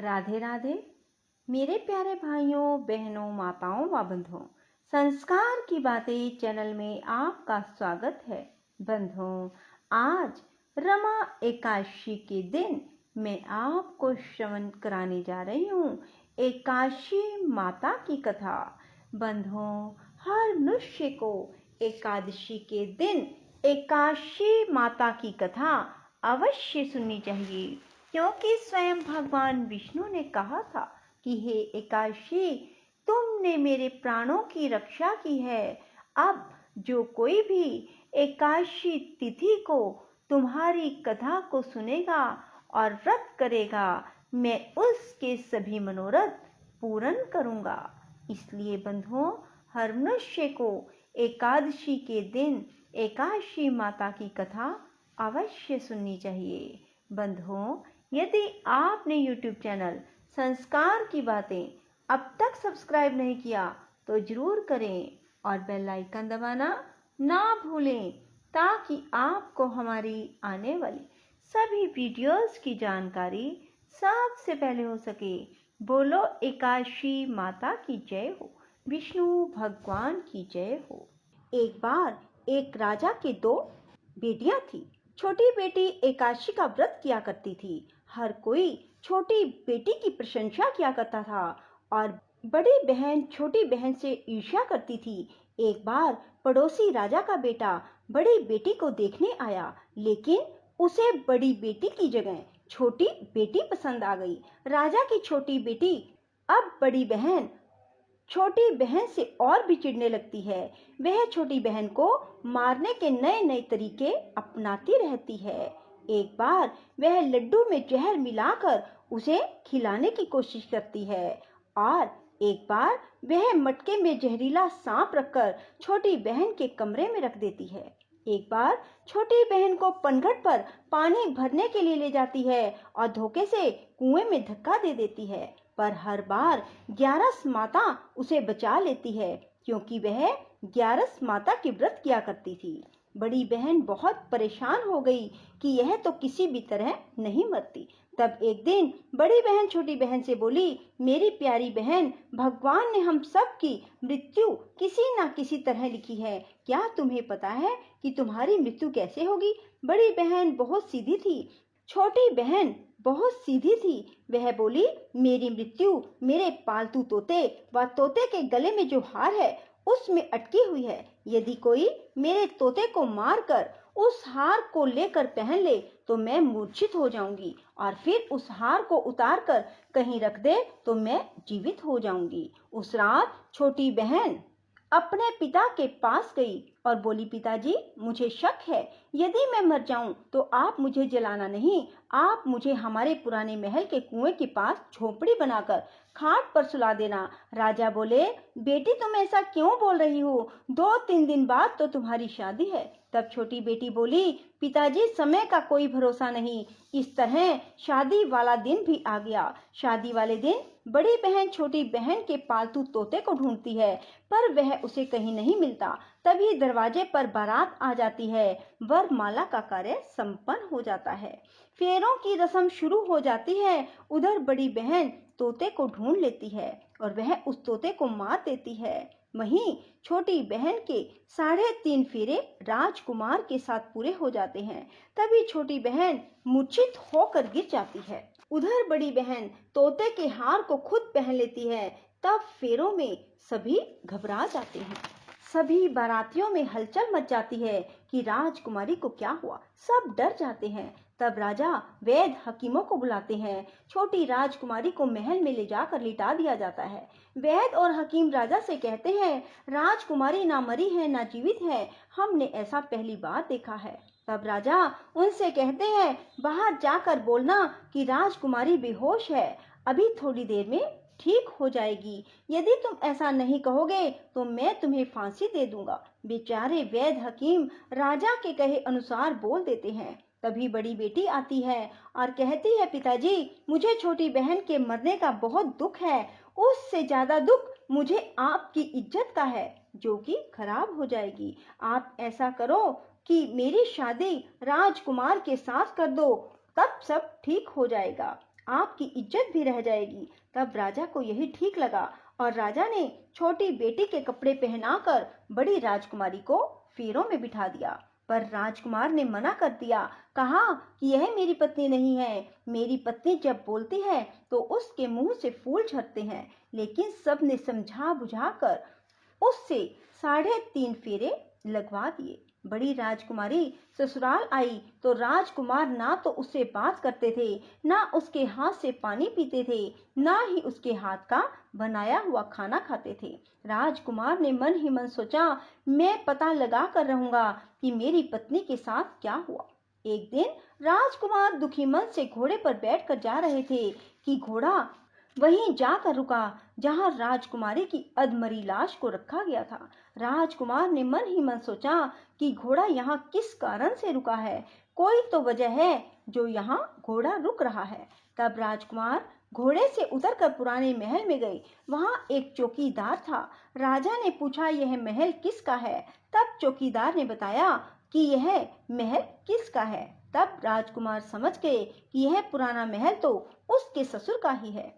राधे राधे मेरे प्यारे भाइयों बहनों माताओं व बंधुओं, संस्कार की बातें चैनल में आपका स्वागत है। बंधुओं, आज रमा एकादशी के दिन मैं आपको श्रवण कराने जा रही हूँ एकादशी माता की कथा। बंधुओं, हर मनुष्य को एकादशी के दिन एकादशी माता की कथा अवश्य सुननी चाहिए, क्योंकि स्वयं भगवान विष्णु ने कहा था कि हे एकादशी, तुमने मेरे प्राणों की रक्षा की है। अब जो कोई भी एकादशी तिथि को तुम्हारी कथा को सुनेगा और व्रत करेगा, मैं उसके सभी मनोरथ पूर्ण करूंगा। इसलिए बंधुओं, हर मनुष्य को एकादशी के दिन एकादशी माता की कथा अवश्य सुननी चाहिए। बंधुओं, यदि आपने YouTube चैनल संस्कार की बातें अब तक सब्सक्राइब नहीं किया तो जरूर करें और बेल आइकन दबाना ना भूलें, ताकि आपको हमारी आने वाली सभी वीडियोस की जानकारी सबसे पहले हो सके। बोलो एकादशी माता की जय हो, विष्णु भगवान की जय हो। एक बार एक राजा के दो बेटियां थी। छोटी बेटी एकादशी का व्रत किया करती थी। हर कोई छोटी बेटी की प्रशंसा किया करता था और बड़ी बहन छोटी बहन से ईर्ष्या करती थी। एक बार पड़ोसी राजा का बेटा बड़ी बेटी को देखने आया, लेकिन उसे बड़ी बेटी की जगह छोटी बेटी पसंद आ गई। राजा की छोटी बेटी अब बड़ी बहन छोटी बहन से और भी चिढ़ने लगती है। वह छोटी बहन को मारने के नए नए तरीके अपनाती रहती है। एक बार वह लड्डू में जहर मिलाकर उसे खिलाने की कोशिश करती है और एक बार वह मटके में जहरीला सांप रखकर छोटी बहन के कमरे में रख देती है। एक बार छोटी बहन को पनघट पर पानी भरने के लिए ले जाती है और धोखे से कुएं में धक्का दे देती है, पर हर बार ग्यारस माता उसे बचा लेती है, क्योंकि वह ग्यारस माता की व्रत किया करती थी। बड़ी बहन बहुत परेशान हो गई कि यह तो किसी भी तरह नहीं मरती। तब एक दिन बड़ी बहन छोटी बहन से बोली, मेरी प्यारी बहन, भगवान ने हम सब की मृत्यु किसी न किसी तरह लिखी है। क्या तुम्हें पता है कि तुम्हारी मृत्यु कैसे होगी? बड़ी बहन बहुत सीधी थी, छोटी बहन बहुत सीधी थी। वह बोली, मेरी मृत्यु मेरे पालतू तोते व तोते के गले में जो हार है उसमें अटकी हुई है। यदि कोई मेरे तोते को मारकर उस हार को लेकर पहन ले तो मैं मूर्छित हो जाऊंगी, और फिर उस हार को उतार कर कहीं रख दे तो मैं जीवित हो जाऊंगी। उस रात छोटी बहन अपने पिता के पास गई और बोली, पिताजी, मुझे शक है, यदि मैं मर जाऊं तो आप मुझे जलाना नहीं, आप मुझे हमारे पुराने महल के कुएं के पास झोपड़ी बनाकर खाट पर सुला देना। राजा बोले, बेटी, तुम ऐसा क्यों बोल रही हो? 2-3 दिन बाद तो तुम्हारी शादी है। तब छोटी बेटी बोली, पिताजी, समय का कोई भरोसा नहीं। इस तरह शादी वाला दिन भी आ गया। शादी वाले दिन बड़ी बहन छोटी बहन के पालतू तोते को ढूंढती है, पर वह उसे कहीं नहीं मिलता। तभी दरवाजे पर बारात आ जाती है। वरमाला का कार्य संपन्न हो जाता है। फेरों की रस्म शुरू हो जाती है। उधर बड़ी बहन तोते को ढूंढ लेती है और वह उस तोते को मार देती है। वहीं छोटी बहन के 3.5 फेरे राजकुमार के साथ पूरे हो जाते हैं। तभी छोटी बहन मूर्छित होकर गिर जाती है। उधर बड़ी बहन तोते के हार को खुद पहन लेती है। तब फेरों में सभी घबरा जाते हैं। सभी बारातियों में हलचल मच जाती है कि राजकुमारी को क्या हुआ। सब डर जाते हैं। तब राजा वैद्य हकीमों को बुलाते हैं। छोटी राजकुमारी को महल में ले जाकर लिटा दिया जाता है। वैद्य और हकीम राजा से कहते हैं, राजकुमारी ना मरी है ना जीवित है, हमने ऐसा पहली बार देखा है। तब राजा उनसे कहते हैं, बाहर जाकर बोलना कि राजकुमारी बेहोश है, अभी थोड़ी देर में ठीक हो जाएगी। यदि तुम ऐसा नहीं कहोगे तो मैं तुम्हें फांसी दे दूंगा। बेचारे वैद्य हकीम राजा के कहे अनुसार बोल देते हैं। तभी बड़ी बेटी आती है और कहती है, पिताजी, मुझे छोटी बहन के मरने का बहुत दुख है। उससे ज्यादा दुख मुझे आपकी इज्जत का है, जो कि खराब हो जाएगी। आप ऐसा करो कि मेरी शादी राजकुमार के साथ कर दो, तब सब ठीक हो जाएगा। आपकी इज्जत भी रह जाएगी। तब राजा को यही ठीक लगा और राजा ने छोटी बेटी के कपड़े पहनाकर बड़ी राजकुमारी को फेरों में बिठा दिया। पर राजकुमार ने मना कर दिया, कहा कि यह मेरी पत्नी नहीं है। मेरी पत्नी जब बोलती है तो उसके मुंह से फूल झरते हैं। लेकिन सबने समझा बुझाकर उससे 3.5 फेरे लगवा दिए। बड़ी राजकुमारी ससुराल आई तो राजकुमार ना तो उससे बात करते थे, ना उसके हाथ से पानी पीते थे, ना ही उसके हाथ का बनाया हुआ खाना खाते थे। राजकुमार ने मन ही मन सोचा, मैं पता लगा कर रहूंगा कि मेरी पत्नी के साथ क्या हुआ। एक दिन राजकुमार दुखी मन से घोड़े पर बैठकर जा रहे थे कि घोड़ा वहीं जाकर रुका जहां राजकुमारी की अधमरी लाश को रखा गया था। राजकुमार ने मन ही मन सोचा कि घोड़ा यहाँ किस कारण से रुका है, कोई तो वजह है जो यहाँ घोड़ा रुक रहा है। तब राजकुमार घोड़े से उतरकर पुराने महल में गए। वहां एक चौकीदार था। राजा ने पूछा, यह महल किसका है? तब चौकीदार ने बताया कि यह महल किसका है। तब राजकुमार समझ गए कि यह पुराना महल तो उसके ससुर का ही है।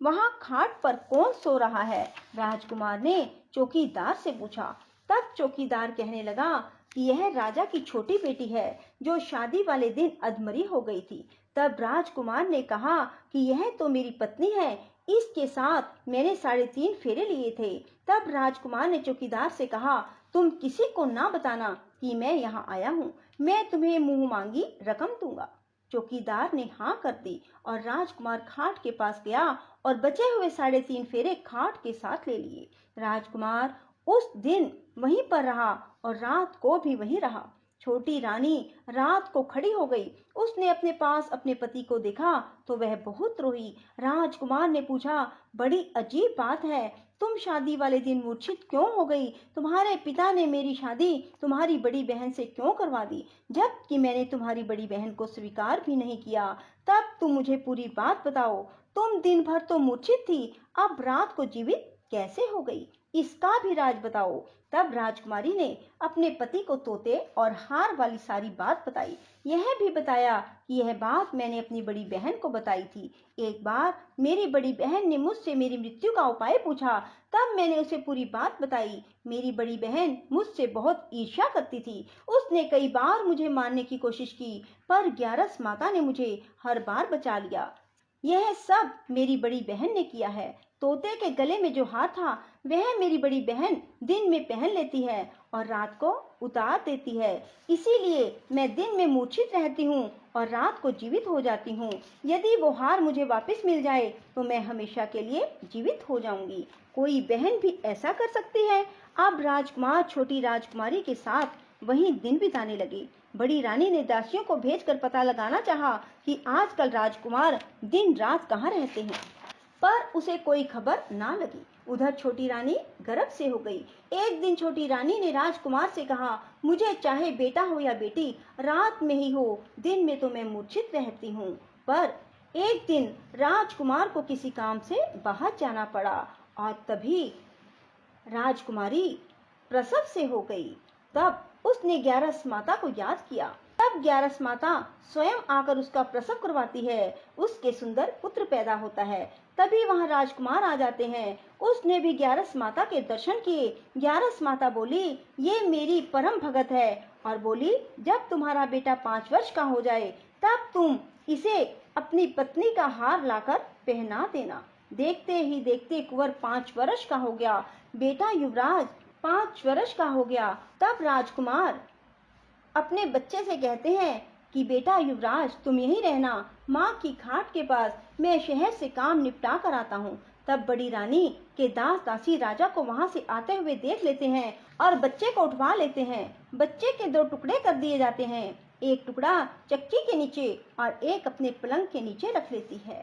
वहां खाट पर कौन सो रहा है? राजकुमार ने चौकीदार से पूछा। तब चौकीदार कहने लगा कि यह राजा की छोटी बेटी है जो शादी वाले दिन अधमरी हो गई थी। तब राजकुमार ने कहा कि यह तो मेरी पत्नी है, इसके साथ मैंने 3.5 फेरे लिए थे। तब राजकुमार ने चौकीदार से कहा, तुम किसी को ना बताना कि मैं यहाँ आया हूँ, मैं तुम्हें मुंह मांगी रकम दूंगा। चौकीदार ने हाँ कर दी और राजकुमार खाट के पास गया और बचे हुए 3.5 फेरे खाट के साथ ले लिए। राजकुमार उस दिन वहीं पर रहा और रात को भी वहीं रहा। छोटी रानी रात को खड़ी हो गई। उसने अपने पास अपने पति को देखा तो वह बहुत रोई। राजकुमार ने पूछा, बड़ी अजीब बात है, तुम शादी वाले दिन मूर्छित क्यों हो गई? तुम्हारे पिता ने मेरी शादी तुम्हारी बड़ी बहन से क्यों करवा दी, जबकि मैंने तुम्हारी बड़ी बहन को स्वीकार भी नहीं किया? तब तुम मुझे पूरी बात बताओ। तुम दिन भर तो मूर्छित थी, अब रात को जीवित कैसे हो गई? इसका भी राज बताओ। तब राजकुमारी ने अपने पति को तोते और हार वाली सारी बात बताई। यह भी बताया कि यह बात मैंने अपनी बड़ी बहन को बताई थी। एक बार मेरी बड़ी बहन ने मुझसे मेरी मृत्यु का उपाय पूछा, तब मैंने उसे पूरी बात बताई। मेरी बड़ी बहन मुझसे बहुत ईर्ष्या करती थी। उसने कई बार मुझे मारने की कोशिश की, पर ग्यारस माता ने मुझे हर बार बचा लिया। यह सब मेरी बड़ी बहन ने किया है। तोते के गले में जो हार था वह मेरी बड़ी बहन दिन में पहन लेती है और रात को उतार देती है। इसीलिए मैं दिन में मूर्छित रहती हूँ और रात को जीवित हो जाती हूँ। यदि वो हार मुझे वापस मिल जाए तो मैं हमेशा के लिए जीवित हो जाऊंगी। कोई बहन भी ऐसा कर सकती है? अब राजकुमार छोटी राजकुमारी के साथ वहीं दिन बिताने लगे। बड़ी रानी ने दासियों को भेजकर पता लगाना चाहा कि आजकल राजकुमार दिन रात कहाँ रहते हैं, पर उसे कोई खबर ना लगी। उधर छोटी रानी गर्भ से हो गई। एक दिन छोटी रानी ने राजकुमार से कहा, मुझे चाहे बेटा हो या बेटी, रात में ही हो, दिन में तो मैं मूर्छित रहती हूँ। पर एक दिन राजकुमार को किसी काम से बाहर जाना पड़ा और तभी राजकुमारी प्रसव से हो गई। तब उसने ग्यारस माता को याद किया। तब ग्यारस माता स्वयं आकर उसका प्रसव करवाती है। उसके सुंदर पुत्र पैदा होता है। तभी वहां राजकुमार आ जाते हैं। उसने भी ग्यारस माता के दर्शन किए। ग्यारस माता बोली, ये मेरी परम भगत है, और बोली, जब तुम्हारा बेटा 5 वर्ष का हो जाए तब तुम इसे अपनी पत्नी का हार लाकर पहना देना। देखते ही देखते कुंवर 5 वर्ष का हो गया। बेटा युवराज 5 वर्ष का हो गया। तब राजकुमार अपने बच्चे से कहते हैं कि बेटा युवराज, तुम यहीं रहना, माँ की खाट के पास, मैं शहर से काम निपटा कर आता हूँ। तब बड़ी रानी के दास दासी राजा को वहां से आते हुए देख लेते हैं और बच्चे को उठवा लेते हैं। बच्चे के 2 टुकड़े कर दिए जाते हैं, एक टुकड़ा चक्की के नीचे और एक अपने पलंग के नीचे रख लेती है।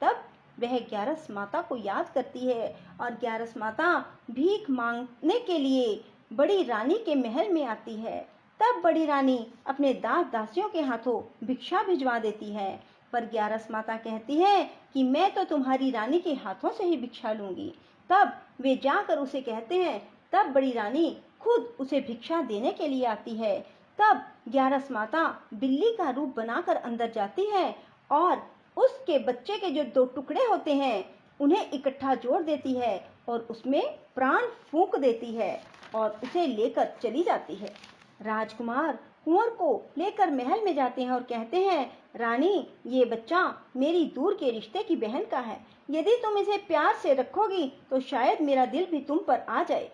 तब वह ग्यारस माता को याद करती है और ग्यारस माता भीख मांगने के लिए बड़ी रानी के महल में आती है। तब बड़ी रानी अपने दास दासियों के हाथों भिक्षा भिजवा देती है, पर ग्यारस माता कहती है कि मैं तो तुम्हारी रानी के हाथों से ही भिक्षा लूंगी। तब वे जाकर उसे कहते हैं। तब बड़ी रानी खुद उसे भिक्षा देने के लिए आती है। तब ग्यारस माता बिल्ली का रूप बनाकर अंदर जाती है और उसके बच्चे के जो 2 टुकड़े होते हैं उन्हें इकट्ठा जोड़ देती है और उसमें प्राण फूंक देती है और उसे लेकर चली जाती है। राजकुमार कुंवर को लेकर महल में जाते हैं और कहते हैं, रानी, ये बच्चा मेरी दूर के रिश्ते की बहन का है। यदि तुम इसे प्यार से रखोगी तो शायद मेरा दिल भी तुम पर आ जाए।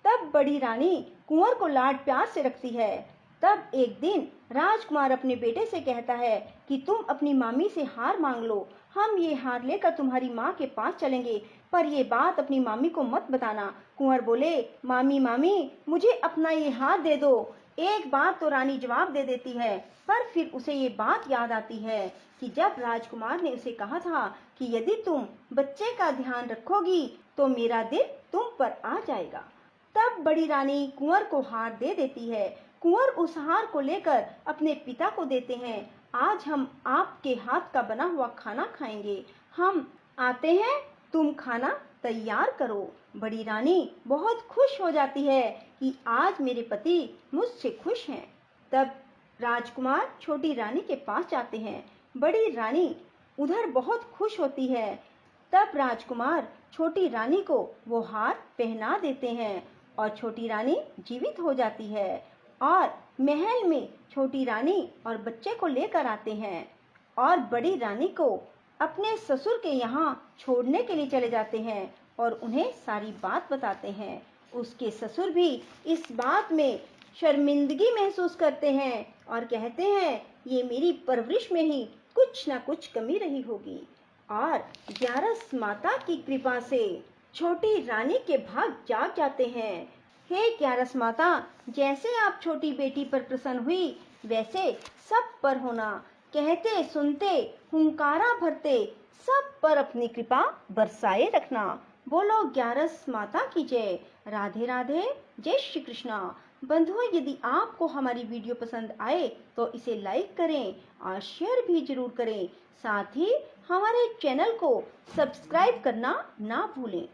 तब बड़ी रानी कुंवर को लाड प्यार से रखती है। तब एक दिन राजकुमार अपने बेटे से कहता है कि तुम अपनी मामी से हार मांग लो, हम ये हार लेकर तुम्हारी माँ के पास चलेंगे, पर ये बात अपनी मामी को मत बताना। कुंवर बोले, मामी मामी, मुझे अपना ये हार दे दो। एक बार तो रानी जवाब दे देती है, पर फिर उसे ये बात याद आती है कि जब राजकुमार ने उसे कहा था कि यदि तुम बच्चे का ध्यान रखोगी तो मेरा दिल तुम पर आ जाएगा। तब बड़ी रानी कुंवर को हार दे देती है। कुंवर उस हार को लेकर अपने पिता को देते हैं। आज हम आपके हाथ का बना हुआ खाना खाएंगे, हम आते हैं, तुम खाना तैयार करो। बड़ी रानी बहुत खुश हो जाती है कि आज मेरे पति मुझसे खुश हैं। तब राजकुमार छोटी रानी के पास जाते हैं। बड़ी रानी उधर बहुत खुश होती है। तब राजकुमार छोटी रानी को वो हार पहना देते हैं और छोटी रानी जीवित हो जाती है और महल में छोटी रानी और बच्चे को लेकर आते हैं और बड़ी रानी को अपने ससुर के यहाँ छोड़ने के लिए चले जाते हैं और उन्हें सारी बात बताते हैं। उसके ससुर भी इस बात में शर्मिंदगी महसूस करते हैं और कहते हैं, ये मेरी परवरिश में ही कुछ ना कुछ कमी रही होगी। और ग्यारस माता की कृपा से छोटी रानी के भाग जाग जाते हैं। हे ग्यारस माता, जैसे आप छोटी बेटी पर प्रसन्न हुई वैसे सब पर होना। कहते सुनते हुंकारा भरते सब पर अपनी कृपा बरसाए रखना। बोलो ग्यारस माता की जय। राधे राधे, जय श्री कृष्णा। बंधुओं, यदि आपको हमारी वीडियो पसंद आए तो इसे लाइक करें और शेयर भी जरूर करें। साथ ही हमारे चैनल को सब्सक्राइब करना ना भूलें।